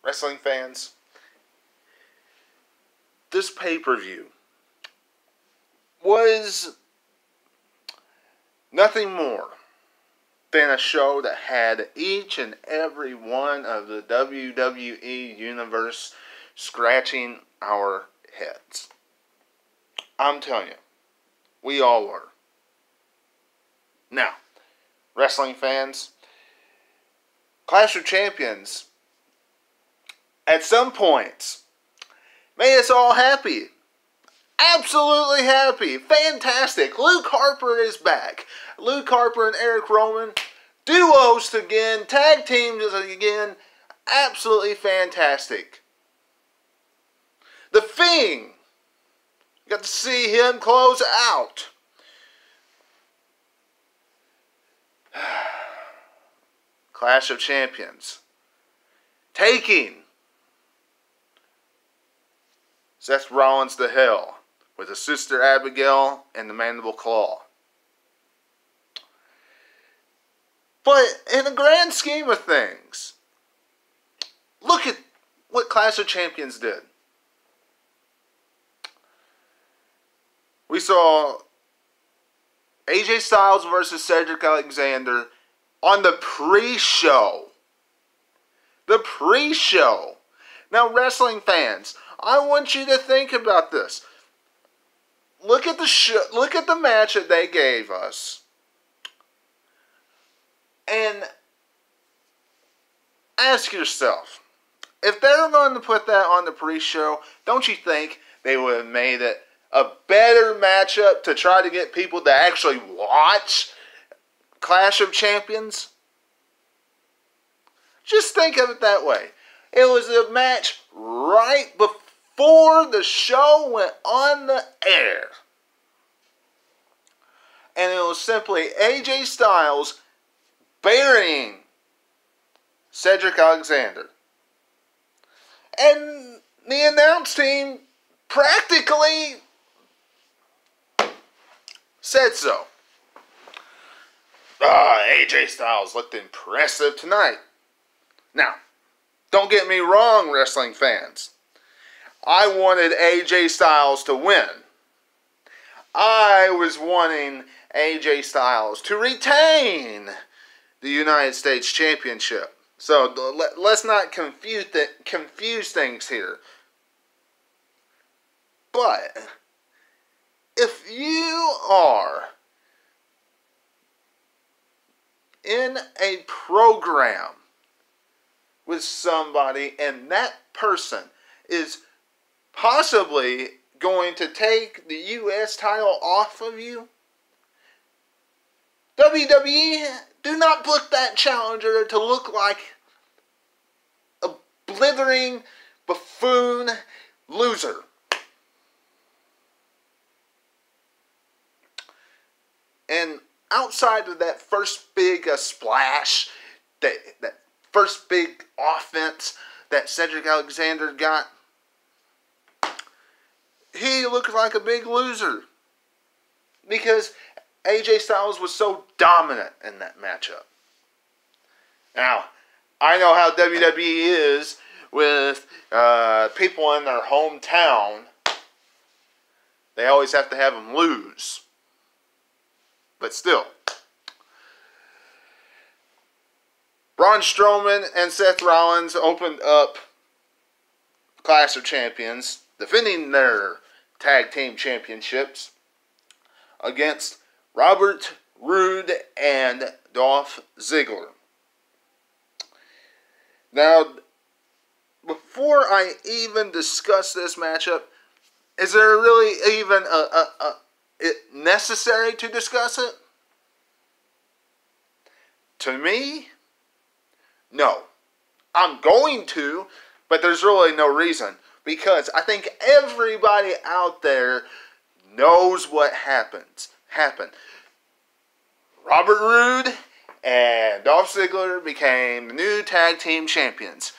wrestling fans, this pay-per-view was nothing more than a show that had each and every one of the WWE universe scratching our heads. I'm telling you, we all were. Now, wrestling fans, Clash of Champions, at some points, made us all happy. Absolutely happy. Fantastic. Luke Harper is back. Luke Harper and Eric Rowan, duos again, tag teams again. Absolutely fantastic. The Fiend, got to see him close out. Clash of Champions, taking Seth Rollins to hell with his sister Abigail and the Mandible Claw. But in the grand scheme of things, look at what Clash of Champions did. We saw AJ Styles versus Cedric Alexander on the pre-show. The pre-show. Now, wrestling fans, I want you to think about this. Look at the show, look at the match that they gave us, and ask yourself, if they were going to put that on the pre-show, don't you think they would have made it a better matchup to try to get people to actually watch Clash of Champions? Just think of it that way. It was a match right before the show went on the air. And it was simply AJ Styles burying Cedric Alexander. And the announce team practically said so. AJ Styles looked impressive tonight. Now, don't get me wrong, wrestling fans. I wanted AJ Styles to win. I was wanting AJ Styles to retain the United States Championship. So let's not confuse things here. But if you are in a program with somebody and that person is possibly going to take the U.S. title off of you, WWE, do not book that challenger to look like a blithering buffoon loser. And outside of that first big splash, that first big offense that Cedric Alexander got, he looked like a big loser. Because AJ Styles was so dominant in that matchup. Now, I know how WWE is with people in their hometown. They always have to have them lose. But still, Braun Strowman and Seth Rollins opened up Clash of Champions, defending their tag team championships against Robert Roode and Dolph Ziggler. Now, before I even discuss this matchup, is there really even it necessary to discuss it? To me, no. I'm going to, but there's really no reason. Because I think everybody out there knows what happened. Robert Roode and Dolph Ziggler became the new tag team champions.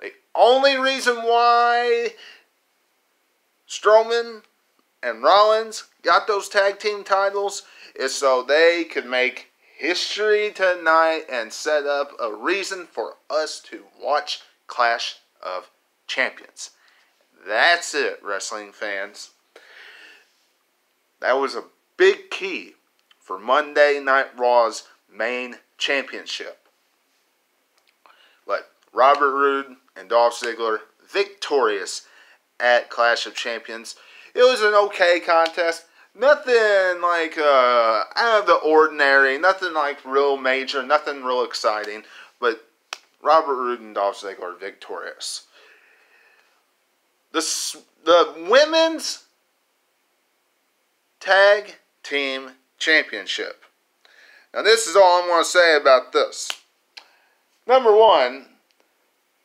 The only reason why Strowman and Rollins got those tag team titles is so they could make history tonight and set up a reason for us to watch Clash of Champions. That's it, wrestling fans. That was a big key for Monday Night Raw's main championship. But Robert Roode and Dolph Ziggler victorious at Clash of Champions. It was an okay contest. Nothing like out of the ordinary. Nothing like real major. Nothing real exciting. But Robert Roode and Dolph Ziggler victorious. The women's tag team championship. Now this is all I'm going to say about this. Number one,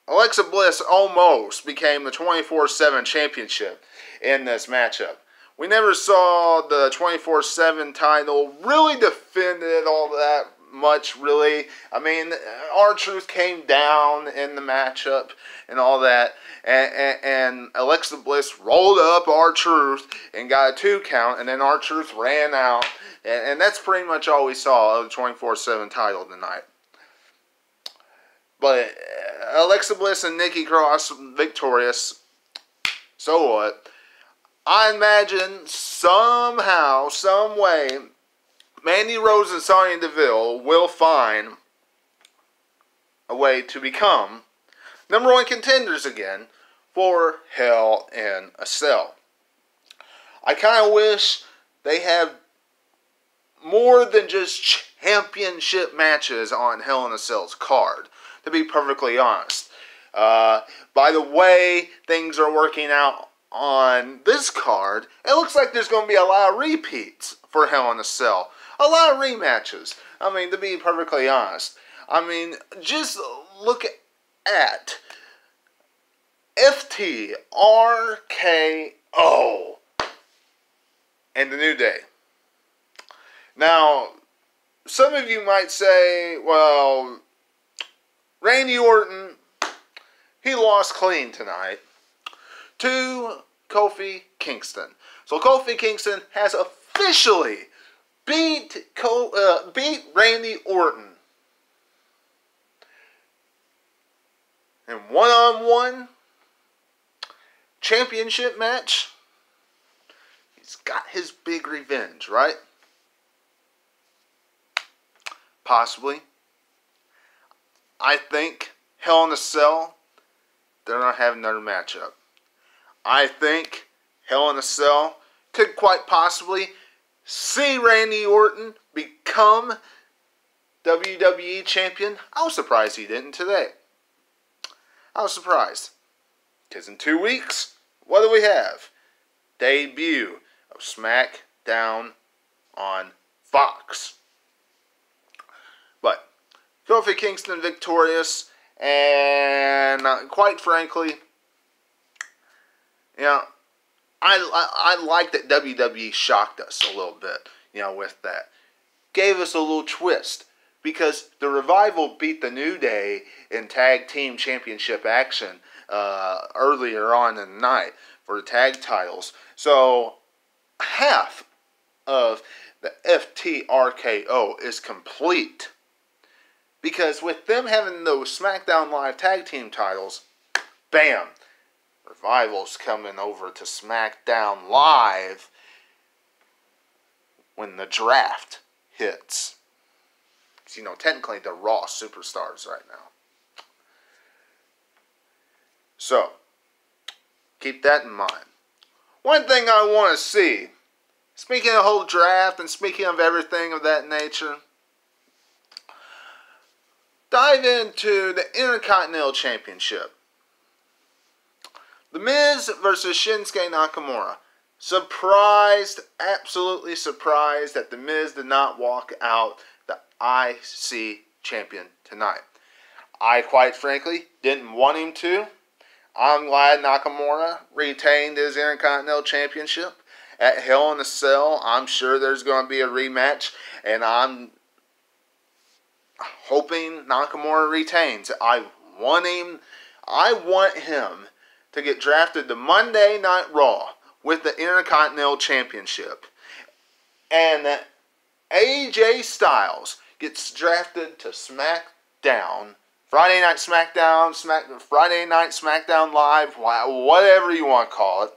Alexa Bliss almost became the 24/7 championship in this matchup. We never saw the 24/7 title really defended all that much, really. I mean, R-Truth came down in the matchup and all that. And Alexa Bliss rolled up R-Truth and got a 2 count. And then R-Truth ran out. And that's pretty much all we saw of the 24/7 title tonight. But Alexa Bliss and Nikki Cross victorious. So what? I imagine somehow, some way, Mandy Rose and Sonya Deville will find a way to become number one contenders again for Hell in a Cell. I kind of wish they have more than just championship matches on Hell in a Cell's card, to be perfectly honest. By the way things are working out on this card, it looks like there's going to be a lot of repeats for Hell in a Cell. A lot of rematches. I mean, to be perfectly honest. I mean, just look at FT, RKO, and the New Day. Now, some of you might say, well, Randy Orton, he lost clean tonight to Kofi Kingston. So Kofi Kingston has officially beat Randy Orton in one-on-one championship match. He's got his big revenge, right? Possibly. I think Hell in a Cell, they're not having another matchup. I think Hell in a Cell could quite possibly see Randy Orton become WWE champion. I was surprised he didn't today. I was surprised. Because in 2 weeks, what do we have? Debut of SmackDown on Fox. But Kofi Kingston victorious, and quite frankly, you know, I like that WWE shocked us a little bit, you know, with that. Gave us a little twist, because the Revival beat the New Day in tag team championship action earlier on in the night for the tag titles. So half of the FTRKO is complete. Because with them having those SmackDown Live tag team titles, bam, Revival's coming over to SmackDown Live when the draft hits. Because, you know, technically they're Raw superstars right now. So, keep that in mind. One thing I want to see, speaking of the whole draft and speaking of everything of that nature, dive into the Intercontinental Championship. The Miz versus Shinsuke Nakamura. Surprised, absolutely surprised that The Miz did not walk out the IC champion tonight. I, quite frankly, didn't want him to. I'm glad Nakamura retained his Intercontinental Championship at Hell in a Cell. I'm sure there's going to be a rematch, and I'm hoping Nakamura retains. I want him to get drafted to Monday Night Raw with the Intercontinental Championship. And AJ Styles gets drafted to SmackDown, Friday Night SmackDown, Friday Night SmackDown Live, whatever you want to call it,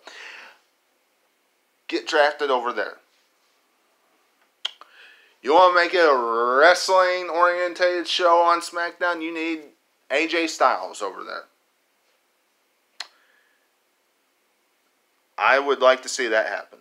get drafted over there. You want to make it a wrestling-oriented show on SmackDown, you need AJ Styles over there. I would like to see that happen.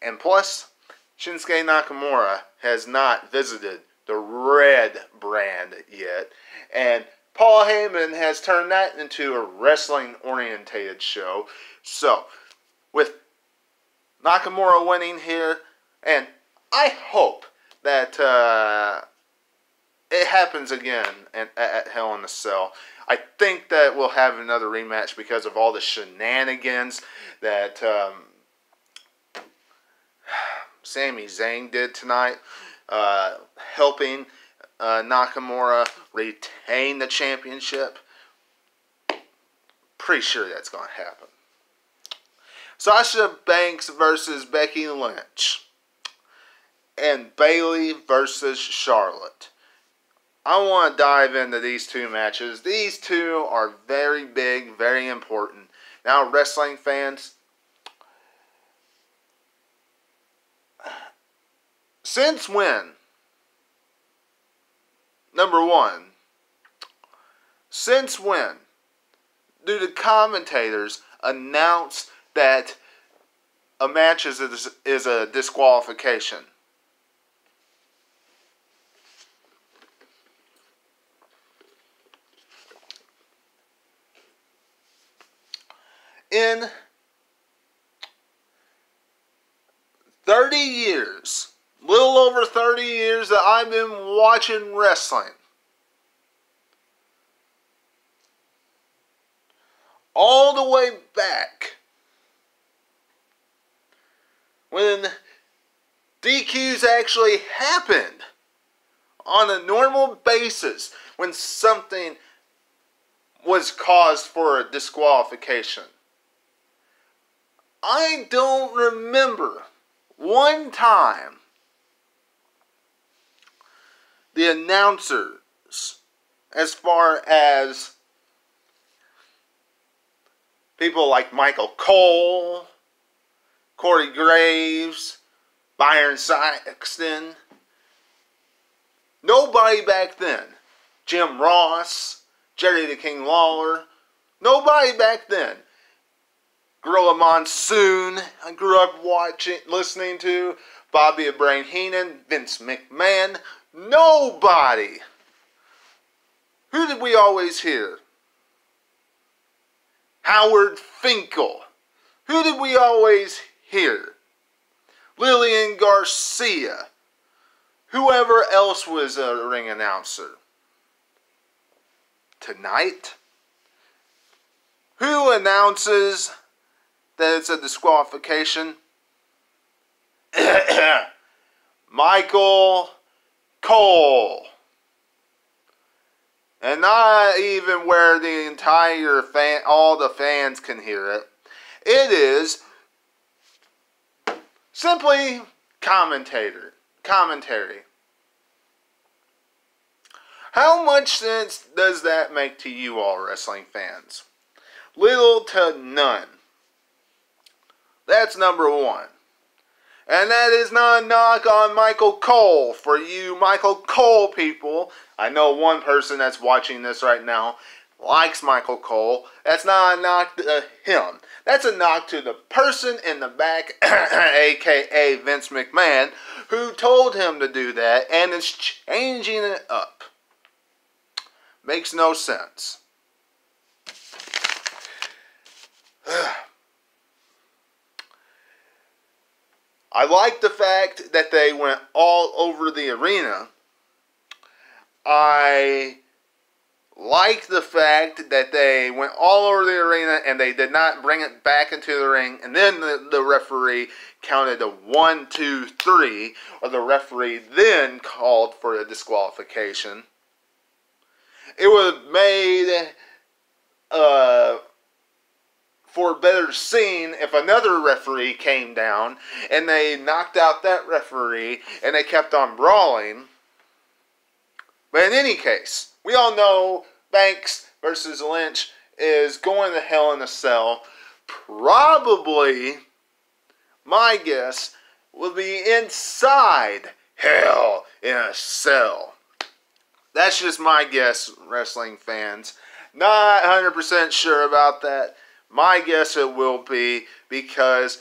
And plus, Shinsuke Nakamura has not visited the Red brand yet. And Paul Heyman has turned that into a wrestling-oriented show. So, with Nakamura winning here, and I hope that it happens again at Hell in a Cell. I think that we'll have another rematch because of all the shenanigans that Sami Zayn did tonight, helping Nakamura retain the championship. Pretty sure that's going to happen. Sasha Banks versus Becky Lynch. And Bayley versus Charlotte. I want to dive into these two matches. These two are very big, very important. Now, wrestling fans, since when? Number one, since when do the commentators announce that a match is a disqualification? In 30 years, little over 30 years that I've been watching wrestling, all the way back when DQs actually happened on a normal basis, when something was caused for a disqualification, I don't remember one time the announcers, as far as people like Michael Cole, Corey Graves, Byron Saxton, nobody back then, Jim Ross, Jerry the King Lawler, nobody back then, Gorilla Monsoon, I grew up listening to Bobby the Brain Heenan, Vince McMahon, nobody. Who did we always hear? Howard Finkel. Who did we always hear? Lillian Garcia. Whoever else was a ring announcer. Tonight, who announces that it's a disqualification? Michael Cole. And not even where the entire all the fans can hear it. It is simply commentary. How much sense does that make to you all, wrestling fans? Little to none. That's number one. And that is not a knock on Michael Cole. For you Michael Cole people, I know one person that's watching this right now likes Michael Cole. That's not a knock to him. That's a knock to the person in the back, a.k.a. Vince McMahon, who told him to do that and is changing it up. Makes no sense. I like the fact that they went all over the arena. I like the fact that they went all over the arena and they did not bring it back into the ring. And then the referee counted to 1, 2, 3. Or the referee then called for a disqualification. It would have made for a better scene if another referee came down and they knocked out that referee and they kept on brawling. But in any case, we all know Banks versus Lynch is going to Hell in a Cell. Probably, my guess, will be inside Hell in a Cell. That's just my guess, wrestling fans. Not 100% sure about that. My guess it will be, because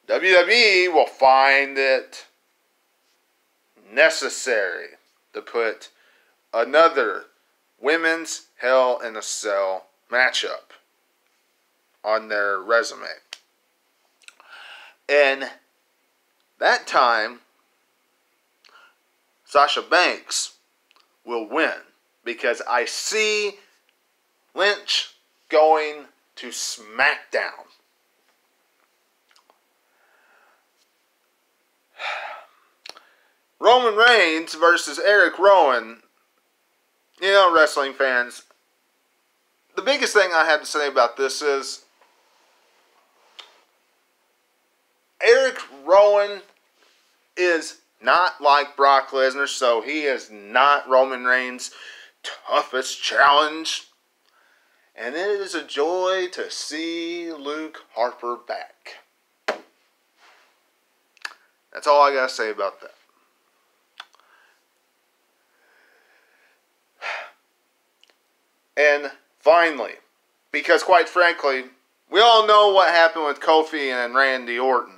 WWE will find it necessary to put another women's Hell in a Cell matchup on their resume. And that time, Sasha Banks will win, because I see Lynch going to SmackDown. Roman Reigns versus Eric Rowan. You know, wrestling fans, the biggest thing I have to say about this is Eric Rowan is not like Brock Lesnar, so he is not Roman Reigns' toughest challenge. And it is a joy to see Luke Harper back. That's all I got to say about that. And finally, because quite frankly, we all know what happened with Kofi and Randy Orton.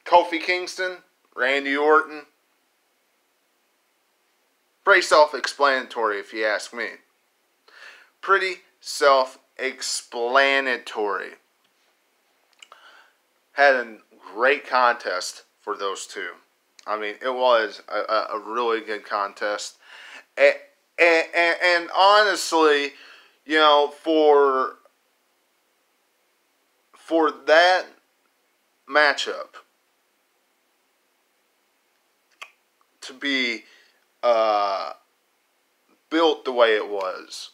Kofi Kingston, Randy Orton. Pretty self-explanatory if you ask me. Pretty self-explanatory. Had a great contest for those two. I mean, it was a really good contest. And honestly, you know, for that matchup to be built the way it was,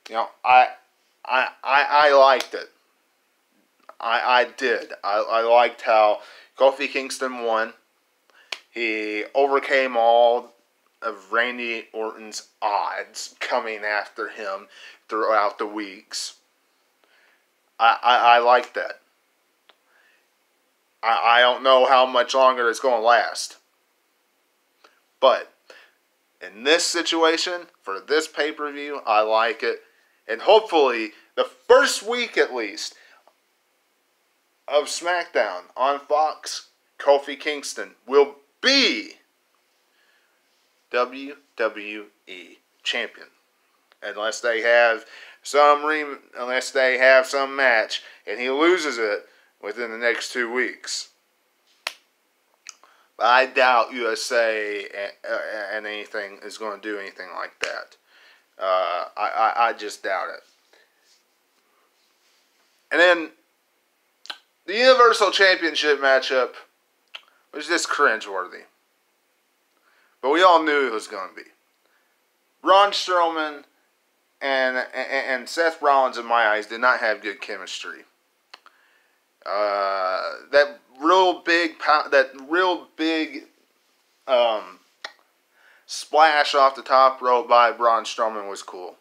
you know, I liked it. I did. I liked how Kofi Kingston won. He overcame all of Randy Orton's odds coming after him throughout the weeks. I like that. I don't know how much longer it's going to last. But in this situation, for this pay-per-view, I like it. And hopefully, the first week at least of SmackDown on Fox, Kofi Kingston will be WWE champion, unless they have some match and he loses it within the next 2 weeks. But I doubt USA and anything is going to do anything like that. I just doubt it. And then the Universal Championship matchup was just cringeworthy. But we all knew it was going to be. Braun Strowman and Seth Rollins, in my eyes, did not have good chemistry. That real big splash off the top rope by Braun Strowman was cool.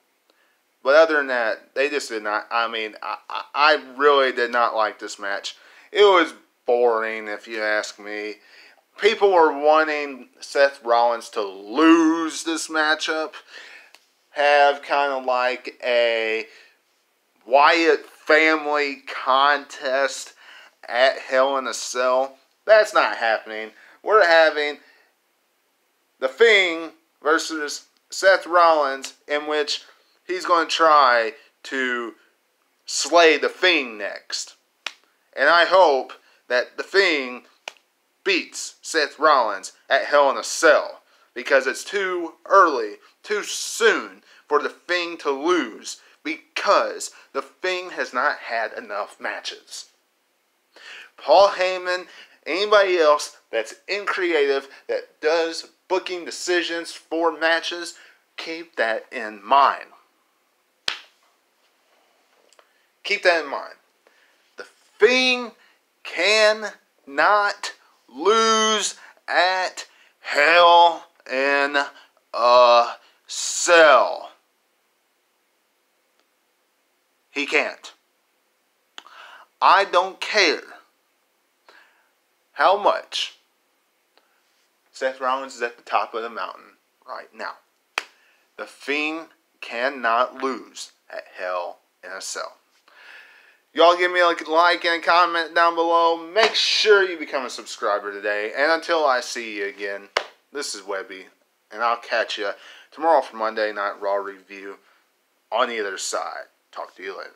But other than that, they just did not. I mean, I really did not like this match. It was boring, if you ask me. People were wanting Seth Rollins to lose this matchup. Have kind of like a Wyatt family contest at Hell in a Cell. That's not happening. We're having The Fiend versus Seth Rollins, in which he's going to try to slay The Fiend next. And I hope that The Fiend beats Seth Rollins at Hell in a Cell, because it's too early, too soon for The Fiend to lose, because The Fiend has not had enough matches. Paul Heyman, anybody else that's in creative, that does booking decisions for matches, keep that in mind. Keep that in mind. The Fiend cannot lose at Hell in a Cell. He can't. I don't care how much Seth Rollins is at the top of the mountain right now. The Fiend cannot lose at Hell in a Cell. Y'all give me a like and a comment down below. Make sure you become a subscriber today. And until I see you again, this is Webby. And I'll catch you tomorrow for Monday Night Raw review on either side. Talk to you later.